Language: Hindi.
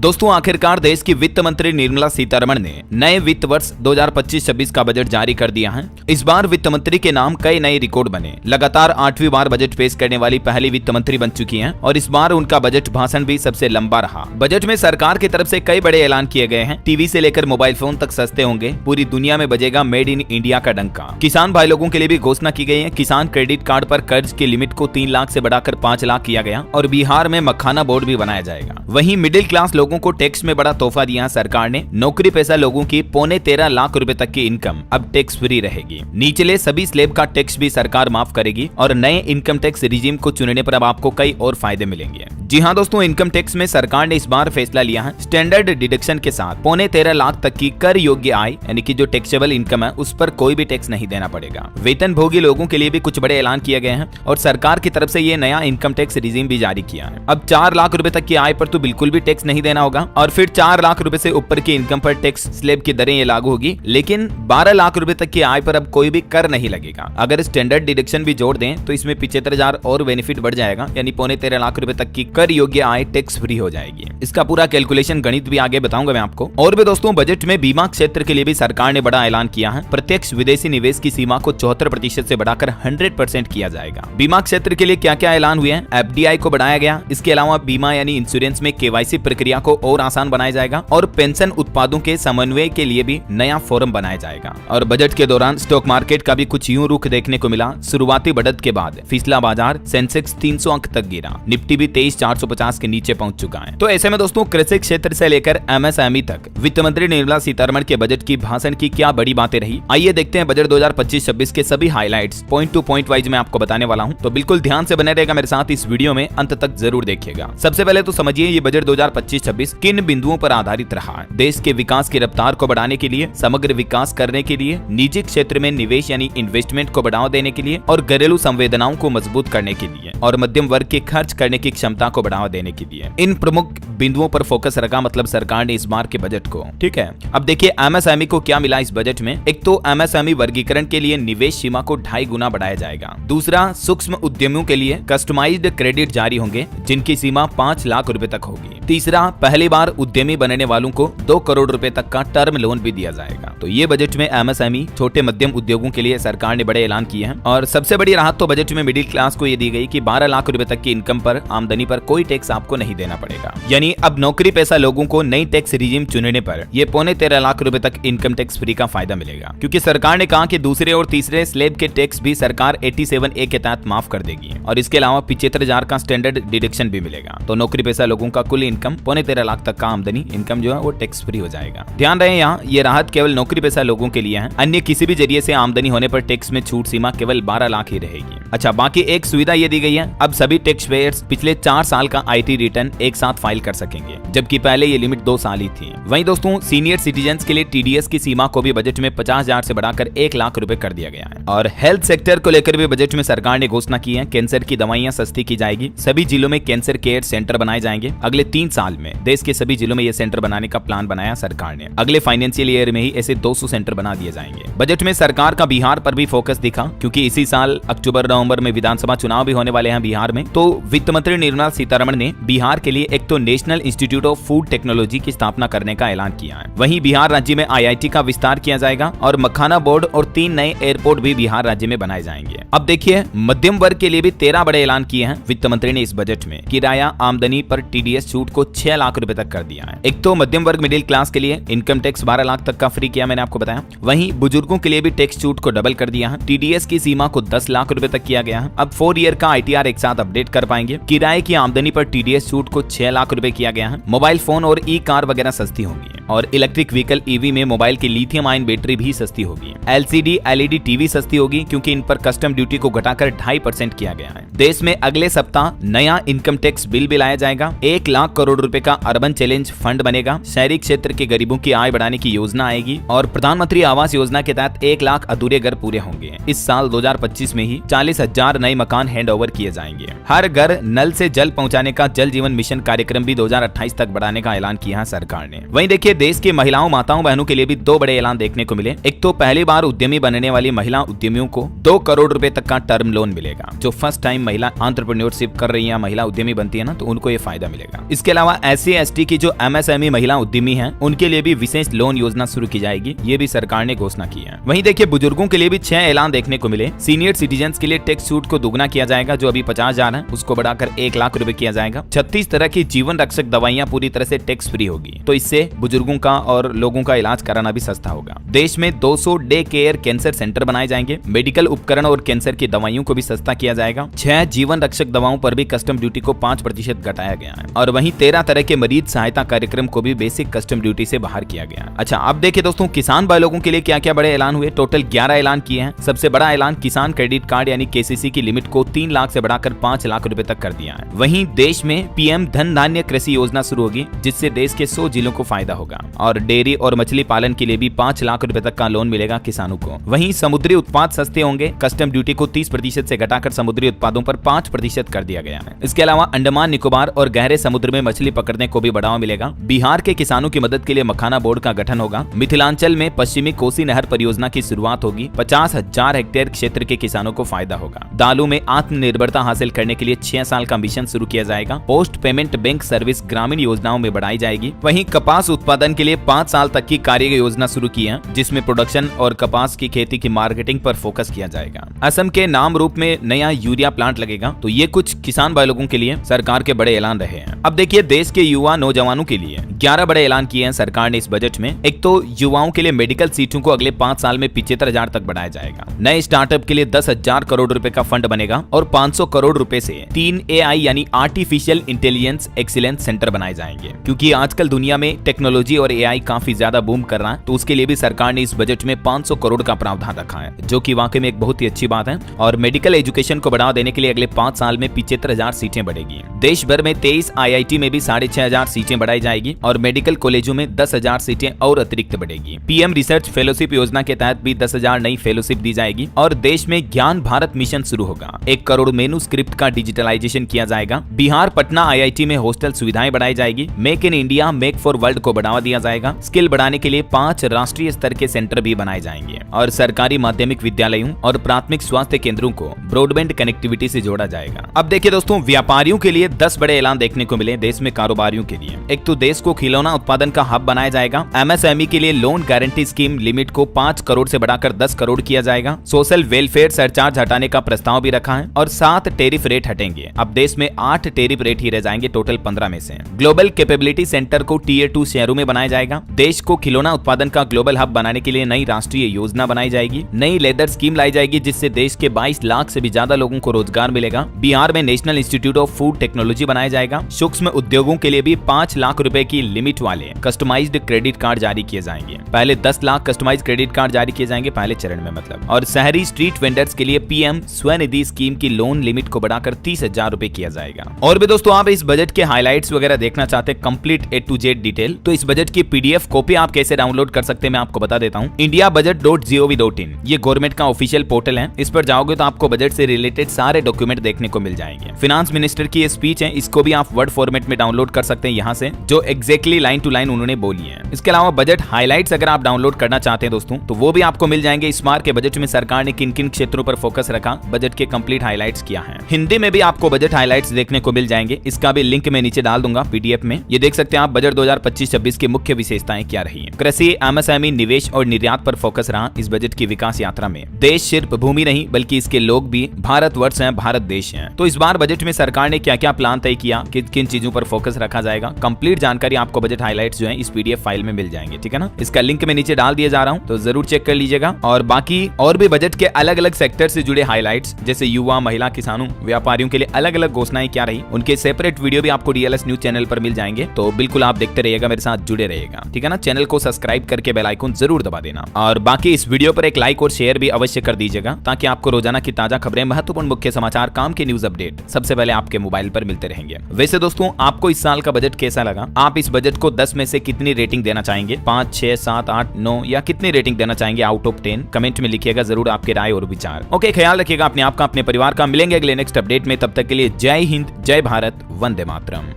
दोस्तों आखिरकार देश की वित्त मंत्री निर्मला सीतारमण ने नए वित्त वर्ष 2025-26 का बजट जारी कर दिया है। इस बार वित्त मंत्री के नाम कई नए रिकॉर्ड बने। लगातार 8वीं बार बजट पेश करने वाली पहली वित्त मंत्री बन चुकी हैं और इस बार उनका बजट भाषण भी सबसे लंबा रहा। बजट में सरकार की तरफ से कई बड़े ऐलान किए गए हैं। टीवी से लेकर मोबाइल फोन तक सस्ते होंगे। पूरी दुनिया में बजेगा मेड इन इंडिया का डंका। किसान भाई लोगों के लिए भी घोषणा की गई है। किसान क्रेडिट कार्ड पर कर्ज की लिमिट को 3 लाख से बढ़ाकर 5 लाख किया गया और बिहार में मखाना बोर्ड भी बनाया जाएगा। वहीं मिडिल क्लास लोगों को टैक्स में बड़ा तोहफा दिया सरकार ने। नौकरी पेशा लोगों की 13.25 लाख रुपए तक की इनकम अब टैक्स फ्री रहेगी। निचले सभी स्लैब का टैक्स भी सरकार माफ करेगी और नए इनकम टैक्स रिजीम को चुनने पर अब आपको कई और फायदे मिलेंगे। जी हाँ दोस्तों, इनकम टैक्स में सरकार ने इस बार फैसला लिया है। स्टैंडर्ड डिडक्शन के साथ 13.25 लाख तक की कर योग्य आय यानी कि जो टैक्सेबल इनकम है उस पर कोई भी टैक्स नहीं देना पड़ेगा। वेतन भोगी लोगों के लिए भी कुछ बड़े ऐलान किए गए हैं और सरकार की तरफ से ये नया इनकम टैक्स रिजीम भी जारी किया है। अब 4 लाख रुपए तक की आय पर तो बिल्कुल भी टैक्स नहीं देना होगा और फिर 4 लाख रुपए से ऊपर की इनकम पर टैक्स स्लैब की दरें ये लागू होगी। लेकिन 12 लाख रुपए तक की आय पर अब कोई भी कर नहीं लगेगा। अगर स्टैंडर्ड डिडक्शन भी जोड़ दें तो इसमें 75,000 और बेनिफिट बढ़ जाएगा, यानी 13.25 लाख रुपए तक की कर योग्य आय टैक्स फ्री हो जाएगी। इसका पूरा कैलकुलेशन गणित भी आगे बताऊंगा मैं आपको। और भी दोस्तों, बजट में बीमा क्षेत्र के लिए भी सरकार ने बड़ा ऐलान किया है। प्रत्यक्ष विदेशी निवेश की सीमा को 74% से बढ़ाकर 100% किया जाएगा। बीमा क्षेत्र के लिए क्या क्या ऐलान हुए हैं? FDI को बढ़ाया गया। इसके अलावा बीमा यानी इंश्योरेंस में KYC प्रक्रिया को और आसान बनाया जाएगा और पेंशन उत्पादों के समन्वय के लिए भी नया फोरम बनाया जाएगा। और बजट के दौरान स्टॉक मार्केट का भी कुछ यूं रुख देखने को मिला। शुरुआती बढ़त के बाद फिसला बाजार, सेंसेक्स 300 अंक तक गिरा, निफ्टी भी 23,450 के नीचे पहुंच चुका है। तो ऐसे में दोस्तों कृषि क्षेत्र से लेकर MSME तक वित्त मंत्री निर्मला सीतारमण के बजट की भाषण की क्या बड़ी बातें रही। आइए देखते हैं बजट 2025-26 के सभी highlights point two point wise मैं आपको बताने वाला हूं, तो बिल्कुल ध्यान से बने रहेगा मेरे साथ इस वीडियो में, अंत तक जरूर देखिएगा। सबसे पहले तो समझिए ये बजट 2025-26 किन बिंदुओं पर आधारित रहा है। देश के विकास की रफ्तार को बढ़ाने के लिए, समग्र विकास करने के लिए, निजी क्षेत्र में निवेश यानी इन्वेस्टमेंट को बढ़ावा देने के लिए और घरेलू संवेदनाओं को मजबूत करने के लिए और मध्यम वर्ग के खर्च करने की क्षमता को बढ़ावा देने के लिए। इन प्रमुख बिंदुओं पर फोकस रखा मतलब सरकार ने इस बार के बजट को। ठीक है, अब देखिए MSME को क्या मिला इस बजट में। एक तो MSME वर्गीकरण के लिए निवेश सीमा को 2.5 गुना बढ़ाया जाएगा। दूसरा, सूक्ष्म उद्यमियों के लिए कस्टमाइज्ड क्रेडिट जारी होंगे जिनकी सीमा 5 लाख रुपए तक होगी। तीसरा, पहली बार उद्यमी बनने वालों को 2 करोड़ रुपए तक का टर्म लोन भी दिया जाएगा। तो ये बजट में MSME छोटे मध्यम उद्योगों के लिए सरकार ने बड़े ऐलान किए हैं। और सबसे बड़ी राहत तो बजट में मिडिल क्लास को ये दी गई कि 12 लाख रुपए तक की इनकम पर, आमदनी पर कोई टैक्स आपको नहीं देना पड़ेगा। यानी अब नौकरी पेशा लोगों को नई टैक्स रिजीम चुनने पर ये 13.25 लाख रुपए तक इनकम टैक्स फ्री का फायदा मिलेगा, क्योंकि सरकार ने कहा कि दूसरे और तीसरे स्लैब के टैक्स भी सरकार 87A के तहत माफ कर देगी और इसके अलावा 75,000 का स्टैंडर्ड डिडक्शन भी मिलेगा। तो नौकरी पेशा लोगों का कुल इनकम 13.25 लाख तक का आमदनी इनकम जो है वो टैक्स फ्री हो जाएगा। ध्यान रहे यहाँ ये राहत केवल नौकरी पेशा लोगों के लिए है। अन्य किसी भी जरिए से आमदनी होने पर टैक्स में छूट सीमा केवल 12 लाख ही रहेगी। अच्छा, बाकी एक सुविधा ये दी गई है, अब सभी टैक्स पेयर्स पिछले 4 साल का IT रिटर्न एक साथ फाइल कर सकेंगे, जबकि पहले ये लिमिट 2 साल ही थी। वहीं दोस्तों सीनियर सिटीजन्स के लिए TDS की सीमा को भी बजट में 50,000 से बढ़ाकर 1 लाख रुपए कर दिया गया है। और हेल्थ सेक्टर को लेकर भी बजट में सरकार ने घोषणा की है। कैंसर की दवाइयां सस्ती की जाएगी। सभी जिलों में कैंसर केयर सेंटर बनाए जाएंगे। अगले 3 साल में देश के सभी जिलों में ये सेंटर बनाने का प्लान बनाया सरकार ने। अगले फाइनेंशियल ईयर में ही ऐसे 200 सेंटर बना दिए जाएंगे। बजट में सरकार का बिहार पर भी फोकस दिखा, क्योंकि इसी साल अक्टूबर-नवंबर में विधानसभा चुनाव भी होने वाले हैं बिहार में। तो वित्त मंत्री निर्मला सीतारमण ने बिहार के लिए एक तो national institute of food technology की स्थापना करने का ऐलान किया है। वहीं बिहार राज्य में IIT का विस्तार किया जाएगा और मखाना बोर्ड और 3 नए एयरपोर्ट भी बिहार राज्य में बनाए जाएंगे। अब देखिए मध्यम वर्ग के लिए भी 13 बड़े ऐलान किए हैं वित्त मंत्री ने इस बजट में। किराया आमदनी पर TDS छूट को 6 लाख रुपए तक कर दिया है। एक तो मध्यम वर्ग मिडिल क्लास के लिए इनकम टैक्स 12 लाख तक का फ्री किया, मैंने आपको बताया। वहीं बुजुर्गों के लिए भी टैक्स छूट को डबल कर दिया है। TDS की सीमा को 10 लाख रुपए तक किया गया है। अब 4 ईयर का ITR एक साथ अपडेट कर पाएंगे। किराए की आमदनी पर TDS छूट को 6 लाख रुपए किया गया है। मोबाइल फोन और कार वगैरह सस्ती होंगी और इलेक्ट्रिक व्हीकल EV में मोबाइल की लिथियम आयन बैटरी भी सस्ती होगी। LCD LED TV सस्ती होगी, क्योंकि इन पर कस्टम ड्यूटी को घटाकर 2.5% किया गया है। देश में अगले सप्ताह नया इनकम टैक्स बिल भी लाया जाएगा। 1 लाख करोड़ रुपए का अर्बन चैलेंज फंड बनेगा। शहरी क्षेत्र के गरीबों की आय बढ़ाने की योजना आएगी और प्रधानमंत्री आवास योजना के तहत 1 लाख अधूरे घर पूरे होंगे। इस साल 2025 में ही 30,000 नए मकान हैंड ओवर किए जाएंगे। हर घर नल से जल पहुंचाने का जल जीवन मिशन कार्यक्रम भी 2028 तक बढ़ाने का ऐलान किया है सरकार ने। वहीं देखिए देश के महिलाओं माताओं बहनों के लिए भी 2 बड़े ऐलान देखने को मिले। एक तो पहली बार उद्यमी बनने वाली महिला उद्यमियों को 2 करोड़ रुपए तक का टर्म लोन मिलेगा। जो फर्स्ट टाइम महिला एंटरप्रेन्योरशिप कर रही है, महिला उद्यमी बनती है ना, तो उनको ये फायदा मिलेगा। इसके अलावा SC ST की जो MSME महिला उद्यमी है उनके लिए भी विशेष लोन योजना शुरू की जाएगी, ये भी सरकार ने घोषणा की है। वहीं देखिए बुजुर्गों के लिए भी 6 ऐलान देखने को मिले। सीनियर सिटीजन के लिए टैक्स छूट को दुगना किया जाएगा, जो अभी 50,000 है उसको बढ़ाकर 1 लाख रुपए किया जाएगा। 36 तरह की जीवन रक्षक दवाइयां पूरी तरह से टैक्स फ्री होगी, तो इससे बुजुर्गों का और लोगों का इलाज कराना भी सस्ता होगा। देश में 200 डे केयर कैंसर सेंटर बनाए जाएंगे। मेडिकल उपकरण और कैंसर की दवाइयों को भी सस्ता किया जाएगा। 6 जीवन रक्षक दवाओं पर भी कस्टम ड्यूटी को 5% घटाया गया है। और वहीं 13 तरह के मरीज सहायता कार्यक्रम को भी बेसिक कस्टम ड्यूटी से बाहर किया गया। अच्छा, अब देखिए दोस्तों किसान भाई लोगों के लिए क्या क्या बड़े ऐलान हुए। टोटल 11 ऐलान किए हैं। सबसे बड़ा ऐलान किसान क्रेडिट कार्ड यानी KCC की लिमिट को 3 लाख से बढ़ाकर 5 लाख रुपए तक कर दिया है। वहीं देश में PM धन धान्य कृषि योजना शुरू होगी, जिससे देश के 100 जिलों को फायदा होगा। और डेयरी और मछली पालन के लिए भी 5 लाख रुपए तक का लोन मिलेगा किसानों को। वहीं समुद्री उत्पाद सस्ते होंगे। कस्टम ड्यूटी को 30% से घटाकर समुद्री उत्पादों पर 5% कर दिया गया है। इसके अलावा अंडमान निकोबार और गहरे समुद्र में मछली पकड़ने को भी बढ़ावा मिलेगा। बिहार के किसानों की मदद के लिए मखाना बोर्ड का गठन होगा। मिथिलांचल में पश्चिमी कोसी नहर परियोजना की शुरुआत होगी। 50,000 हेक्टेयर क्षेत्र के किसानों को फायदा होगा। दालों में आत्मनिर्भरता हासिल करने के लिए 6 साल का मिशन शुरू किया जाएगा। पोस्ट पेमेंट बैंक सर्विस ग्रामीण योजनाओं में बढ़ाई जाएगी। वहीं कपास उत्पादन के लिए 5 साल तक की कार्य योजना शुरू की है, जिसमें प्रोडक्शन और कपास की खेती की मार्केटिंग पर फोकस किया जाएगा। असम के नाम रूप में नया यूरिया प्लांट लगेगा। तो ये कुछ किसान भाई लोगों के लिए सरकार के बड़े ऐलान रहे हैं। अब देखिए देश के युवा नौजवानों के लिए 11 बड़े ऐलान किए हैं सरकार ने इस बजट में। एक तो युवाओं के लिए मेडिकल सीटों को अगले 5 साल में 75,000 तक बढ़ाया जाएगा। नए स्टार्टअप के लिए 10,000 करोड़ रुपए का फंड बनेगा और 500 करोड़ रुपए से 3 AI यानी आर्टिफिशियल इंटेलिजेंस एक्सीलेंस सेंटर बनाए जाएंगे। क्योंकि आजकल दुनिया में टेक्नोलॉजी और AI काफी ज्यादा बूम कर रहा है, तो उसके लिए भी सरकार ने इस बजट में 500 करोड़ का प्रावधान रखा है, जो कि वाकई में एक बहुत ही अच्छी बात है। और मेडिकल एजुकेशन को बढ़ावा देने के लिए अगले 5 साल में 75,000 सीटें बढ़ेगी। देश भर में 23 IIT में भी 6,500 सीटें बढ़ाई जाएगी और मेडिकल कॉलेजों में 10,000 सीटें और अतिरिक्त बढ़ेगी। PM रिसर्च फेलोशिप योजना के तहत भी 10,000 नई फेलोशिप दी जाएगी। और देश में ज्ञान भारत मिशन शुरू होगा। 1 करोड़ मेनूस्क्रिप्ट का डिजिटलाइजेशन किया जाएगा। बिहार पटना IIT में हॉस्टल सुविधाएं बढ़ाई जाएगी। Make in India make for world को बढ़ावा दिया जाएगा। स्किल बढ़ाने के लिए 5 राष्ट्रीय स्तर के सेंटर भी बनाए जाएंगे। और सरकारी माध्यमिक विद्यालयों और प्राथमिक स्वास्थ्य केंद्रों को ब्रॉडबैंड कनेक्टिविटी से जोड़ा जाएगा। अब देखिए दोस्तों व्यापारियों के लिए 10 बड़े ऐलान देखने को मिले देश में कारोबारियों के लिए। एक तो देश को खिलौना उत्पादन का हब बनाया जाएगा। MSME के लिए लोन गारंटी स्कीम लिमिट को 5 करोड़ से बढ़ाकर 10 करोड़ किया जाएगा। सोशल वेलफेयर सरचार्ज हटाने का प्रस्ताव भी रखा है और 7 टेरिफ रेट हटेंगे। अब देश में 8 टेरिफ रेट ही रह जाएंगे टोटल 15 में से। ग्लोबल कैपेबिलिटी सेंटर को Tier 2 शहरों में बनाया जाएगा। देश को खिलौना उत्पादन का ग्लोबल हब बनाने के लिए नई राष्ट्रीय योजना बनाई जाएगी। नई लेदर स्कीम लाई जाएगी, जिससे देश के 22 लाख से भी ज्यादा लोगों को रोजगार मिलेगा। बिहार में national institute of food technology बनाया जाएगा। सूक्ष्म उद्योगों के लिए भी 5 लाख रुपए की लिमिट वाले कस्टमाइज्ड क्रेडिट कार्ड जारी किए जाएंगे। पहले 10 लाख कस्टमाइज्ड क्रेडिट कार्ड जारी किए जाएंगे पहले चरण में मतलब। और शहरी स्ट्रीट वेंडर्स के लिए PM स्वनिधि स्कीम की लोन लिमिट को बढ़ाकर 30,000 रुपए किया जाएगा। और भी दोस्तों आप इस बजट के हाइलाइट्स वगैरह देखना चाहते हैं complete A to Z detail, तो इस बजट की PDF कॉपी आप कैसे डाउनलोड कर सकते हैं मैं आपको बता देता हूं। indiabudget.gov.in ये गवर्नमेंट का ऑफिशियल पोर्टल है। इस पर जाओगे तो आपको बजट से रिलेटेड सारे डॉक्यूमेंट देखने को मिल जाएंगे। फिनांस मिनिस्टर की ये स्पीच है, इसको भी आप वर्ड फॉर्मेट में डाउनलोड कर सकते हैं यहाँ से, जो एग्जैक्टली लाइन टू लाइन उन्होंने बोली है। इसके अलावा बजट हाइलाइट्स अगर आप डाउनलोड करना चाहते हैं दोस्तों, तो वो भी आपको मिल जाएंगे। इस बार के बजट में सरकार ने किन किन क्षेत्रों पर फोकस रखा, बजट के कंप्लीट हाइलाइट्स क्या है। हिंदी में भी आपको बजट हाइलाइट्स देखने को मिल जाएंगे। इसका भी लिंक मैं नीचे डाल दूंगा PDF में। ये देख सकते हैं आप बजट 2025-26 की मुख्य विशेषताएं क्या रही हैं। कृषि, MSME, निवेश और निर्यात पर फोकस रहा इस बजट की विकास यात्रा में। देश सिर्फ भूमि नहीं बल्कि इसके लोग भी भारतवर्ष हैं, भारत देश है। तो इस बार बजट में सरकार ने क्या क्या प्लान तय किया, किन किन चीजों पर फोकस रखा जाएगा, कंप्लीट जानकारी आपको बजट हाइलाइट्स जो है इस PDF फाइल में मिल जाएंगे, ठीक है ना। इसका लिंक मैं नीचे डाल दिया जा रहा हूँ, तो जरूर चेक कर लीजिएगा। और बाकी और भी बजट के अलग अलग सेक्टर से जुड़े हाइलाइट्स, जैसे युवा, महिला, किसानों, व्यापारियों के लिए अलग अलग घोषणाएं क्या रही, उनके सेपरेट वीडियो भी आपको DLS न्यूज चैनल पर मिल जाएंगे। तो बिल्कुल आप देखते रहिएगा, मेरे साथ जुड़े रहिएगा, ठीक है ना। चैनल को सब्सक्राइब करके बेल आइकन जरूर दबा देना। और बाकी इस वीडियो पर एक लाइक और शेयर भी अवश्य कर दीजिएगा, ताकि आपको रोजाना की ताजा खबरें, महत्वपूर्ण मुख्य समाचार, काम के न्यूज अपडेट सबसे पहले आपके मोबाइल पर मिलते रहेंगे। वैसे दोस्तों आपको इस साल का बजट कैसा लगा? आप इस बजट को 10 में से कितनी रेटिंग देना चाहेंगे? 5, 6, 7, 8, 9 या कितनी रेटिंग देना चाहेंगे आउट ऑफ 10? कमेंट में लिखिएगा जरूर आपके राय और विचार। ओके, ख्याल रखिएगा अपने आप का, अपने परिवार का। मिलेंगे अगले नेक्स्ट अपडेट में, तब तक के लिए जय हिंद, जय भारत, वंदे मातरम।